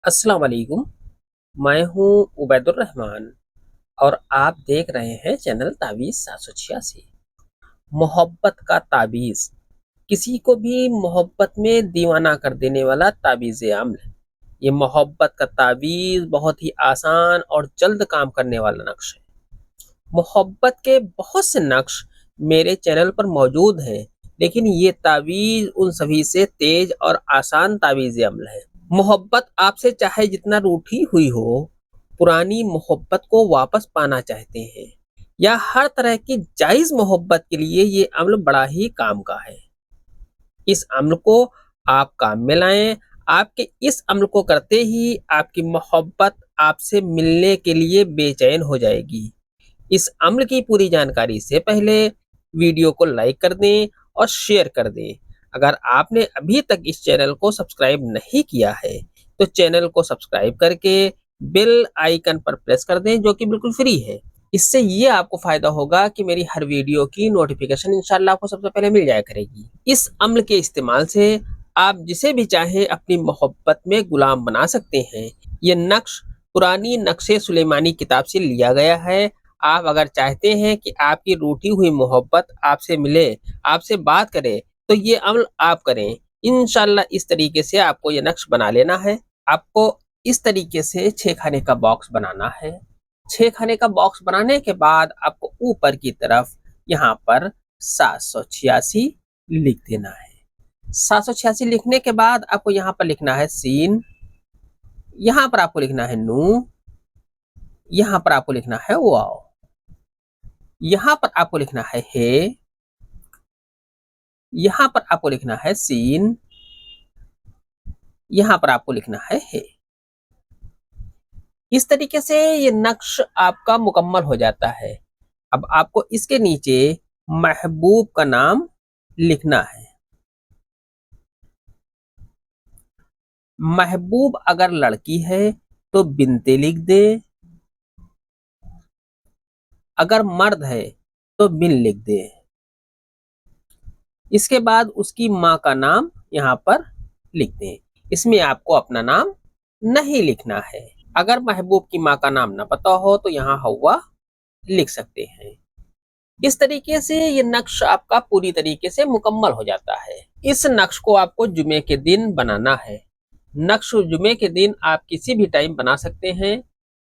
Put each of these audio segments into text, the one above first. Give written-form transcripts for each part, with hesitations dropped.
अस्सलाम वालेकुम। मैं हूँ उबैदुर रहमान और आप देख रहे हैं चैनल तावीज़ 786। मोहब्बत का ताबीज़ किसी को भी मोहब्बत में दीवाना कर देने वाला ताबीज़ अम्ल। ये मोहब्बत का ताबीज़ बहुत ही आसान और जल्द काम करने वाला नक्श है। मोहब्बत के बहुत से नक्श मेरे चैनल पर मौजूद हैं, लेकिन ये ताबीज़ उन सभी से तेज और आसान ताबीज़ अम्ल है। मोहब्बत आपसे चाहे जितना रूठी हुई हो, पुरानी मोहब्बत को वापस पाना चाहते हैं या हर तरह की जायज़ मोहब्बत के लिए ये अम्ल बड़ा ही काम का है। इस अम्ल को आप काम में लाएं। आपके इस अम्ल को करते ही आपकी मोहब्बत आपसे मिलने के लिए बेचैन हो जाएगी। इस अम्ल की पूरी जानकारी से पहले वीडियो को लाइक कर दें और शेयर कर दें। अगर आपने अभी तक इस चैनल को सब्सक्राइब नहीं किया है तो चैनल को सब्सक्राइब करके बेल आइकन पर प्रेस कर दें, जो कि बिल्कुल फ्री है। इससे ये आपको फायदा होगा कि मेरी हर वीडियो की नोटिफिकेशन इंशाल्लाह आपको सबसे पहले मिल जाया करेगी। इस अम्ल के इस्तेमाल से आप जिसे भी चाहे अपनी मोहब्बत में गुलाम बना सकते हैं। ये नक्श पुरानी नक्शे सुलेमानी किताब से लिया गया है। आप अगर चाहते हैं कि आपकी रूठी हुई मोहब्बत आपसे मिले, आपसे बात करे, तो ये अमल आप करें। इंशाल्लाह इस तरीके से आपको ये नक्श बना लेना है। आपको इस तरीके से 6 खाने का बॉक्स बनाना है। 6 खाने का बॉक्स बनाने के बाद आपको ऊपर की तरफ यहाँ पर 786 लिख देना है। 786 लिखने के बाद आपको यहाँ पर लिखना है सीन, यहाँ पर आपको लिखना है नू, यहाँ पर आपको लिखना है वाओ, यहाँ पर आपको लिखना है हे, यहाँ पर आपको लिखना है सीन, यहाँ पर आपको लिखना है हे। इस तरीके से ये नक्श आपका मुकम्मल हो जाता है। अब आपको इसके नीचे महबूब का नाम लिखना है। महबूब अगर लड़की है तो बिनते लिख दे, अगर मर्द है तो बिन लिख दे। इसके बाद उसकी माँ का नाम यहाँ पर लिख दें। इसमें आपको अपना नाम नहीं लिखना है। अगर महबूब की माँ का नाम ना पता हो तो यहाँ हवा लिख सकते हैं। इस तरीके से ये नक्श आपका पूरी तरीके से मुकम्मल हो जाता है। इस नक्श को आपको जुमे के दिन बनाना है। नक्श जुमे के दिन आप किसी भी टाइम बना सकते हैं।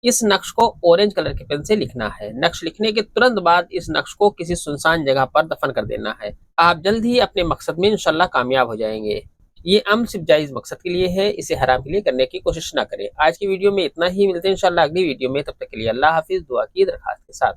इस नक्श को ऑरेंज कलर के पेन से लिखना है। नक्श लिखने के तुरंत बाद इस नक्श को किसी सुनसान जगह पर दफन कर देना है। आप जल्द ही अपने मकसद में इंशाल्लाह कामयाब हो जाएंगे। ये अम्ल सिर्फ जायज मकसद के लिए है, इसे हराम के लिए करने की कोशिश ना करें। आज की वीडियो में इतना ही, मिलते हैं इंशाल्लाह अगली वीडियो में। तब तक के लिए अल्लाह हाफिज। दुआ की दरखास्त के साथ।